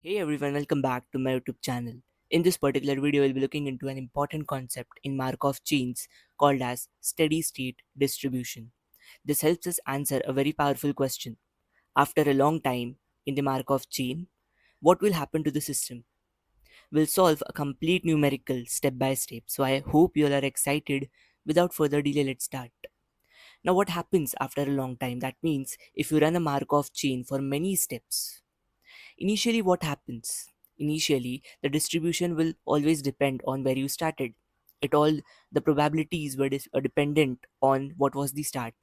Hey everyone, welcome back to my YouTube channel. In this particular video, we'll be looking into an important concept in Markov chains called as steady state distribution. This helps us answer a very powerful question. After a long time in the Markov chain, what will happen to the system? We'll solve a complete numerical step by step. So I hope you all are excited. Without further delay, let's start. Now, what happens after a long time? That means if you run a Markov chain for many steps, initially, what happens? Initially, the distribution will always depend on where you started. It all the probabilities are dependent on what was the start.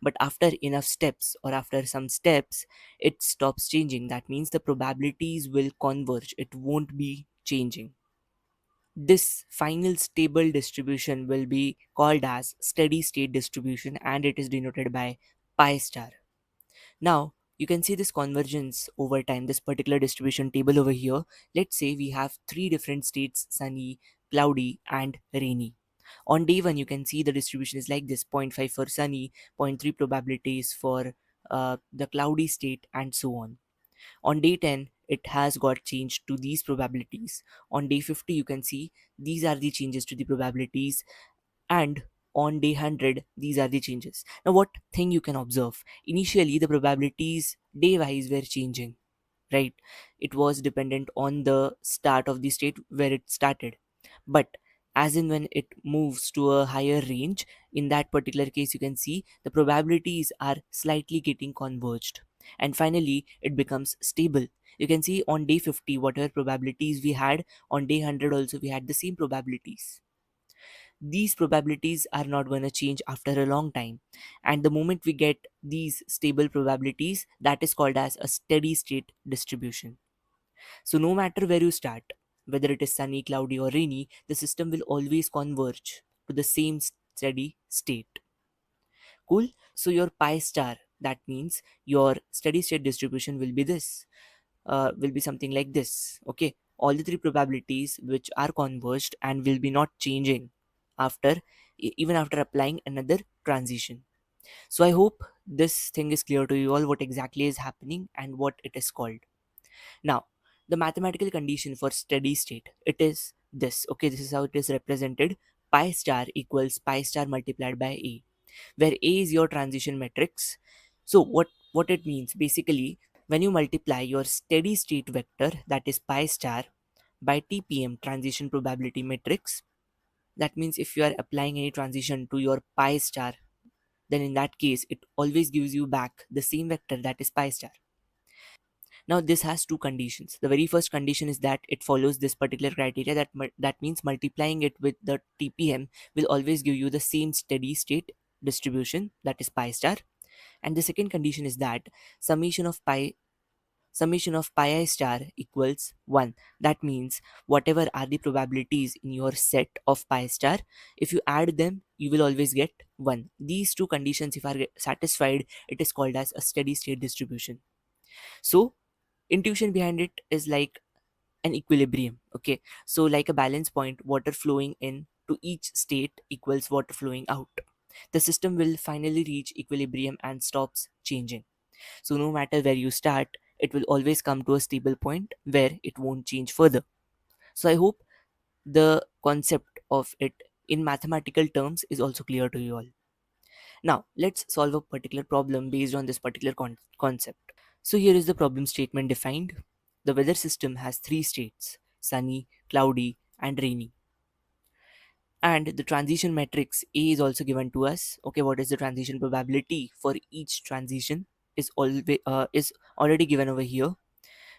But after enough steps or after some steps, it stops changing. That means the probabilities will converge. It won't be changing. This final stable distribution will be called as steady state distribution and it is denoted by pi star. Now, you can see this convergence over time, this particular distribution table over here. Let's say we have three different states: sunny, cloudy, and rainy. On day one, you can see the distribution is like this: zero point 0.5 for sunny, zero point 0.3 probabilities for the cloudy state, and so on. On day 10, it has got changed to these probabilities. On day 50, you can see these are the changes to the probabilities, and on day 100 these are the changes. Now what thing you can observe: initially the probabilities day wise were changing, right? It was dependent on the start of the state where it started. But as in when it moves to a higher range, in that particular case you can see the probabilities are slightly getting converged, and finally it becomes stable. You can see on day 50 whatever probabilities we had, on day 100 also we had the same probabilities. These probabilities are not going to change after a long time, and the moment we get these stable probabilities, that is called as a steady state distribution. So no matter where you start, whether it is sunny, cloudy, or rainy, the system will always converge to the same steady state. Cool. So your pi star, that means your steady state distribution will be this, will be something like this. Okay, all the three probabilities which are converged and will be not changing after, even after applying another transition. So I hope this thing is clear to you all, what exactly is happening and what it is called. Now, the mathematical condition for steady state, it is this. Okay, this is how it is represented: pi star equals pi star multiplied by a, where a is your transition matrix. So what it means basically, when you multiply your steady state vector, that is pi star, by TPM, transition probability matrix, that means if you are applying any transition to your pi star, then in that case it always gives you back the same vector, that is pi star. Now this has two conditions. The very first condition is that it follows this particular criteria, that means multiplying it with the TPM will always give you the same steady state distribution, that is pi star. And the second condition is that summation of pi summation of pi I star equals 1. That means whatever are the probabilities in your set of pi star, if you add them, you will always get 1. These two conditions, if are satisfied, it is called as a steady state distribution. So intuition behind it is like an equilibrium. Okay, so like a balance point, water flowing in to each state equals water flowing out. The system will finally reach equilibrium and stops changing. So no matter where you start, it will always come to a stable point where it won't change further. So I hope the concept of it in mathematical terms is also clear to you all. Now let's solve a particular problem based on this particular concept. So here is the problem statement defined. The weather system has three states: sunny, cloudy, and rainy. And the transition matrix A is also given to us. Okay, what is the transition probability for each transition is always is already given over here.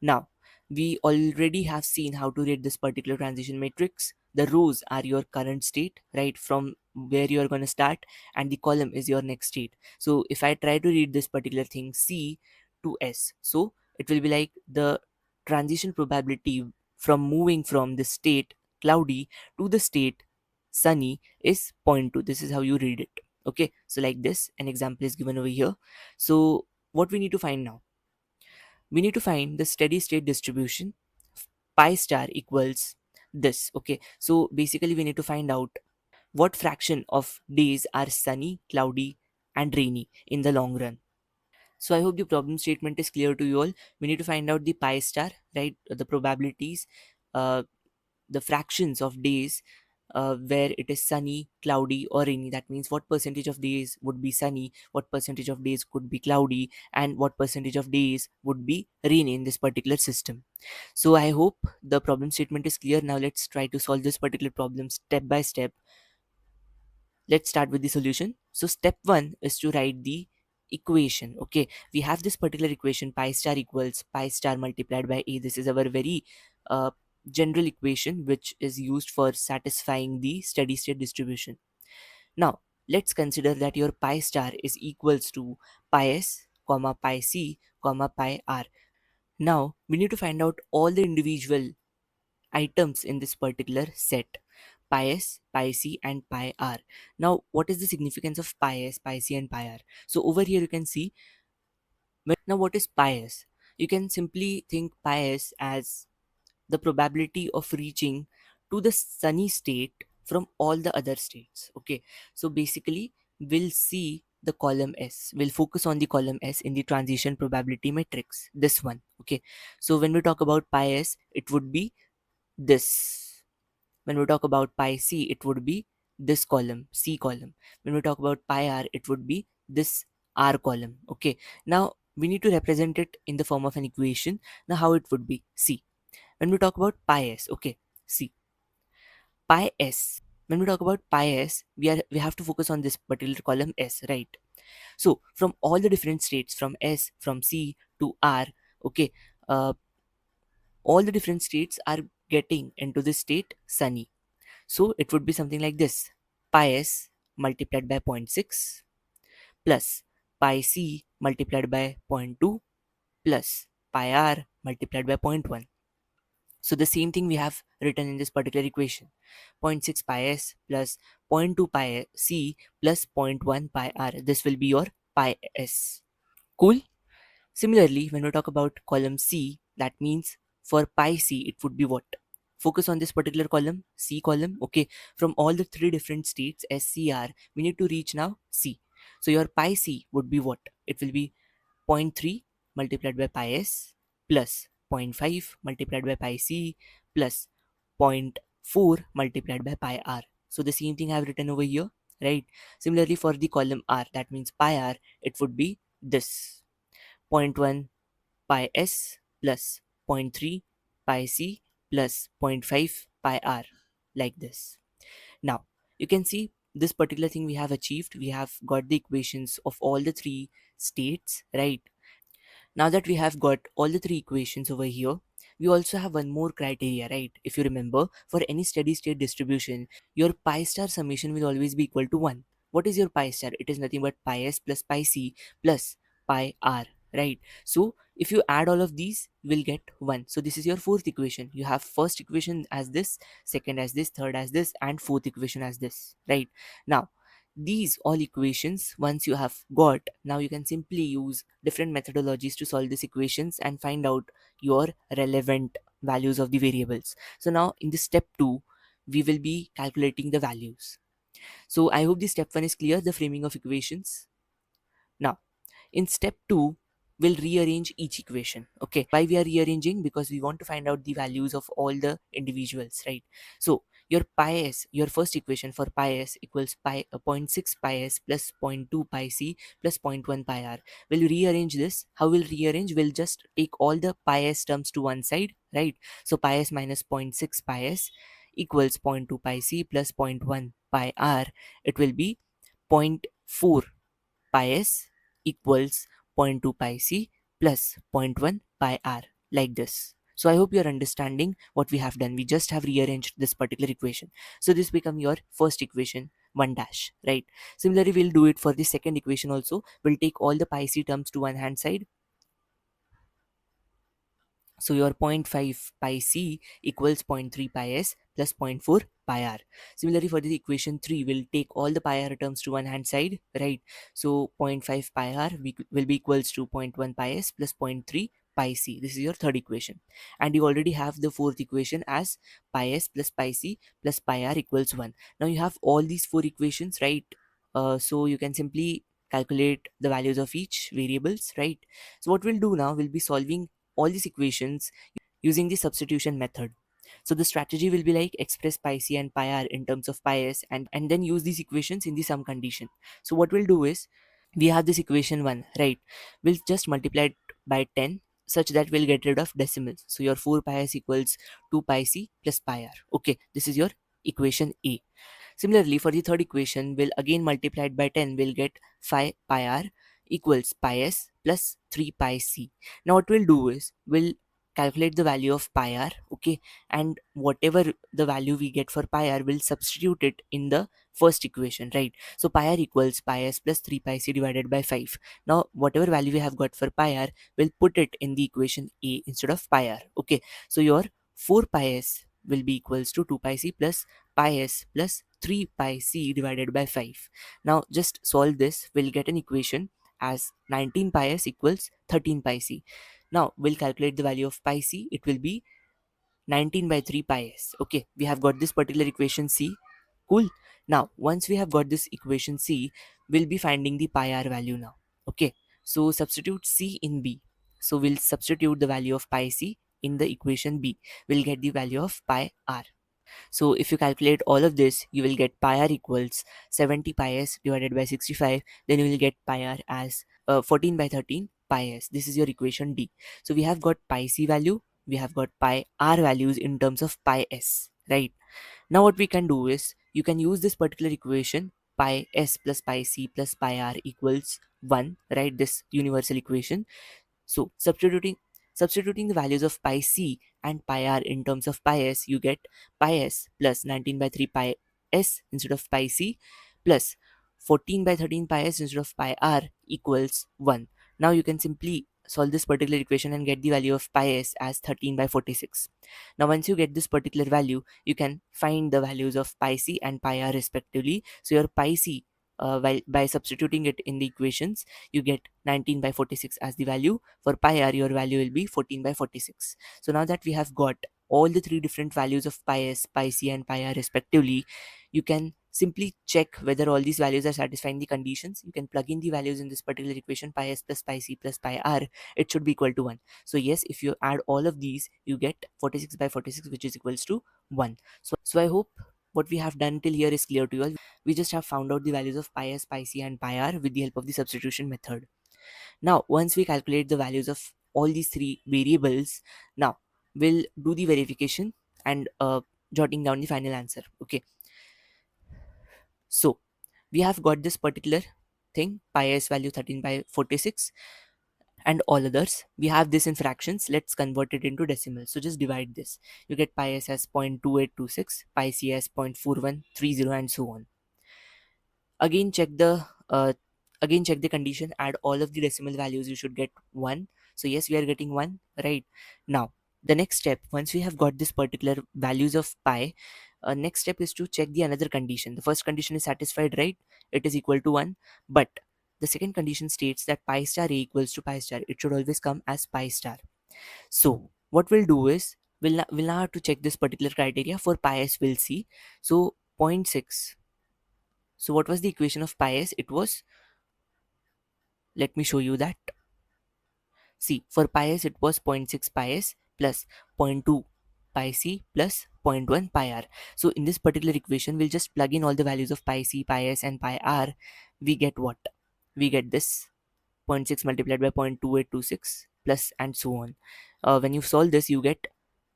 Now, we already have seen how to read this particular transition matrix. The rows are your current state, right, from where you are going to start, and the column is your next state. So if I try to read this particular thing C to S, so it will be like the transition probability from moving from the state cloudy to the state sunny is zero point 0.2. This is how you read it. Okay, so like this, an example is given over here. So what we need to find now, we need to find the steady state distribution. Pi star equals this. Okay, so basically we need to find out what fraction of days are sunny, cloudy, and rainy in the long run. So I hope the problem statement is clear to you all. We need to find out the pi star, right? The probabilities, uh, the fractions of days where it is sunny, cloudy, or rainy. That means what percentage of days would be sunny, what percentage of days could be cloudy, and what percentage of days would be rainy in this particular system. So I hope the problem statement is clear. Now let's try to solve this particular problem step by step. Let's start with the solution. So step 1 is to write the equation. Okay, we have this particular equation, pi star equals pi star multiplied by a. This is our very uh, general equation which is used for satisfying the steady state distribution. Now let's consider that your pi star is equals to pi s comma pi c comma pi r. Now we need to find out all the individual items in this particular set, pi s, pi c, and pi r. Now, what is the significance of pi s, pi c, and pi r? So over here you can see. Now, what is pi s? You can simply think pi s as the probability of reaching to the sunny state from all the other states. Okay, so basically we'll see the column S. We'll focus on the column S in the transition probability matrix. This one. Okay, so when we talk about pi s, it would be this. When we talk about pi c, it would be this column, C column. When we talk about pi r, it would be this R column. Okay. Now we need to represent it in the form of an equation. Now how it would be? See, when we talk about pi s, okay, see, pi s. When we talk about pi s, we have to focus on this particular column S, right? So from all the different states, from S, from C to R, okay, all the different states are getting into this state sunny. So it would be something like this: pi s multiplied by zero point 0.6 plus pi c multiplied by zero point 0.2 plus pi r multiplied by zero point 0.1. So the same thing we have written in this particular equation: zero point 0.6 pi s plus zero point 0.2 pi c plus zero point 0.1 pi r. This will be your pi s. Cool? Similarly, when we talk about column C, that means for pi C, it would be what? Focus on this particular column, C column. Okay, from all the three different states, S, C, R, we need to reach now C. So your pi C would be what? It will be zero point 0.3 multiplied by pi S plus zero point 0.5 multiplied by pi C plus zero point 0.4 multiplied by pi R. So the same thing I have written over here, right? Similarly, for the column R, that means pi R, it would be this: zero point 0.1 pi s plus zero point 0.3 pi c plus zero point 0.5 pi r, like this. Now you can see this particular thing we have achieved. We have got the equations of all the three states, right? Now that we have got all the three equations over here, we also have one more criteria, right? If you remember, for any steady state distribution, your pi star summation will always be equal to 1. What is your pi star? It is nothing but pi s plus pi c plus pi r, right? So if you add all of these, you will get 1. So this is your fourth equation. You have first equation as this, second as this, third as this, and fourth equation as this, right? Now these all equations, once you have got, now you can simply use different methodologies to solve these equations and find out your relevant values of the variables. So now in the step 2, we will be calculating the values. So I hope the step 1 is clear, the framing of equations. Now in step 2, we'll rearrange each equation. Okay, why we are rearranging? Because we want to find out the values of all the individuals, right? So your pi s, your first equation for pi s equals pi zero point 0.6 pi s plus zero point 0.2 pi c plus zero point 0.1 pi r. We'll rearrange this. How we'll rearrange? We'll just take all the pi s terms to one side, right? So pi s minus zero point 0.6 pi s equals zero point 0.2 pi c plus zero point 0.1 pi r. It will be zero point 0.4 pi s equals zero point 0.2 pi c plus zero point 0.1 pi r, like this. So I hope you're understanding what we have done. We just have rearranged this particular equation. So this become your first equation 1 dash, right? Similarly, we'll do it for the second equation also. We'll take all the pi c terms to one hand side. So your zero point 0.5 pi c equals zero point 0.3 pi s plus zero point 0.4 pi r. Similarly, for the equation 3, we'll take all the pi r terms to one hand side, right? So zero point 0.5 pi r will be equals to zero point 0.1 pi s plus zero point 0.3 pi c. This is your third equation. And you already have the fourth equation as pi s plus pi c plus pi r equals 1. Now you have all these four equations, right? So you can simply calculate the values of each variables, right? So what we'll do now, we'll be solving all these equations using the substitution method. So the strategy will be like express pi c and pi r in terms of pi s, and then use these equations in the sum condition. So what we'll do is, we have this equation 1, right? We'll just multiply it by 10 such that we'll get rid of decimals. So your 4 pi s equals 2 pi c plus pi r. Okay, this is your equation A. Similarly, for the third equation, we'll again multiply it by 10. We'll get 5 pi r equals pi s plus 3 pi c. Now what we'll do is, we'll calculate the value of pi r, okay, and whatever the value we get for pi r, we'll substitute it in the first equation, right? So pi r equals pi s plus 3 pi c divided by 5. Now whatever value we have got for pi r, we'll put it in the equation A instead of pi r, okay? So your 4 pi s will be equals to 2 pi c plus pi s plus 3 pi c divided by 5. Now just solve this, we'll get an equation as 19 pi s equals 13 pi c. Now we'll calculate the value of pi c, it will be 19 by 3 pi s. Okay, we have got this particular equation C. Cool. Now once we have got this equation C, we'll be finding the pi r value now. Okay, so substitute C in B. So we'll substitute the value of pi c in the equation B. We'll get the value of pi r. So if you calculate all of this, you will get pi r equals 70 pi s divided by 65. Then you will get pi r as 14 by 13 pi s. This is your equation D. So we have got pi c value, we have got pi r values in terms of pi s, right? Now what we can do is, you can use this particular equation pi s plus pi c plus pi r equals 1, right? This universal equation. So substituting the values of pi c and pi r in terms of pi s, you get pi s plus 19 by 3 pi s instead of pi c plus 14 by 13 pi s instead of pi r equals 1. Now you can simply solve this particular equation and get the value of pi s as 13 by 46. Now once you get this particular value, you can find the values of pi c and pi r respectively. So your pi c, by substituting it in the equations, you get 19 by 46 as the value. For pi r, your value will be 14 by 46. So now that we have got all the three different values of pi s, pi c and pi r respectively, you can simply check whether all these values are satisfying the conditions. You can plug in the values in this particular equation, pi s plus pi c plus pi r, it should be equal to 1. So yes, if you add all of these, you get 46 by 46, which is equals to 1. So I hope what we have done till here is clear to you all. We just have found out the values of pi s, pi c and pi r with the help of the substitution method. Now once we calculate the values of all these three variables, now we'll do the verification and jotting down the final answer. Okay, so we have got this particular thing, pi s value 13 by 46 and all others. We have this in fractions, let's convert it into decimals. So just divide this, you get pi s as 0.2826, pi c as 0.4130 and so on. Again check the condition, add all of the decimal values, you should get 1. So yes, we are getting 1, right? Now the next step, once we have got this particular values of pi, next step is to check the another condition. The first condition is satisfied, right? It is equal to 1. But the second condition states that pi star a equals to pi star, it should always come as pi star. So what we'll do is, we'll now have to check this particular criteria. For pi s, we'll see. So zero point 0.6. So what was the equation of pi s? It was, let me show you that. See, for pi s, it was 0 0.6 pi s plus 0.2 pi c plus 0.1 pi r. So in this particular equation, we'll just plug in all the values of pi c, pi s and pi r. We get what? We get this 0.6 multiplied by 0.2826 plus and so on. When you solve this, you get,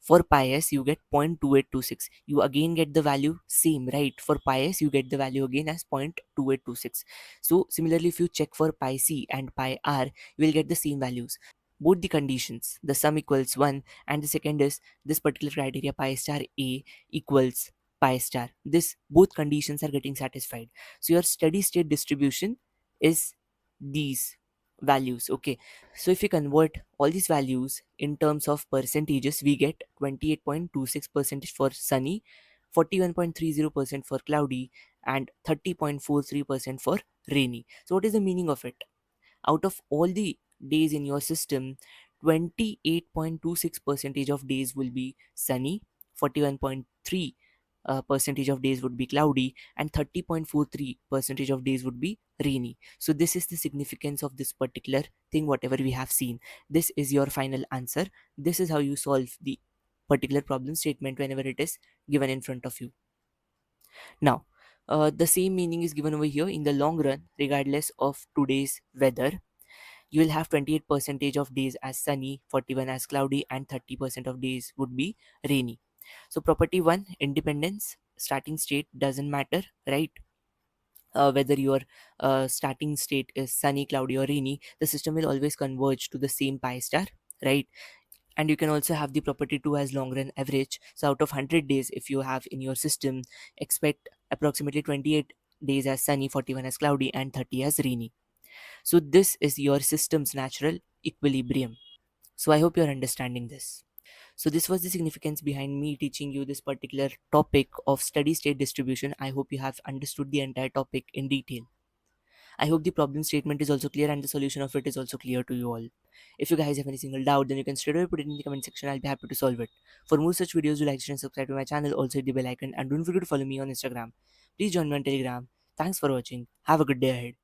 for pi s you get 0.2826. You again get the value same, right? For pi s you get the value again as 0.2826. So similarly, if you check for pi c and pi r, you will get the same values. Both the conditions, the sum equals 1 and the second is this particular criteria pi star a equals pi star. This both conditions are getting satisfied. So your steady state distribution is these values. Okay, so if we convert all these values in terms of percentages, we get 28.26% for sunny, 41.30% for cloudy, and 30.43% for rainy. So what is the meaning of it? Out of all the days in your system, 28.26% of days will be sunny, 41.3 percentage of days would be cloudy, and 30.43 percentage of days would be rainy. So this is the significance of this particular thing, whatever we have seen. This is your final answer. This is how you solve the particular problem statement whenever it is given in front of you. Now, the same meaning is given over here. In the long run, regardless of today's weather, you will have 28 percentage of days as sunny, 41 as cloudy, and 30% of days would be rainy. So property 1, independence, starting state doesn't matter, right? Whether your starting state is sunny, cloudy, or rainy, the system will always converge to the same pi star, right? And you can also have the property 2 as long run average. So out of 100 days, if you have in your system, expect approximately 28 days as sunny, 41 as cloudy, and 30 as rainy. So this is your system's natural equilibrium. So I hope you're understanding this. So this was the significance behind me teaching you this particular topic of steady state distribution. I hope you have understood the entire topic in detail. I hope the problem statement is also clear and the solution of it is also clear to you all. If you guys have any single doubt, then you can straight away put it in the comment section. I'll be happy to solve it. For more such videos, do like, share, and subscribe to my channel. Also hit the bell icon and don't forget to follow me on Instagram. Please join me on Telegram. Thanks for watching. Have a good day ahead.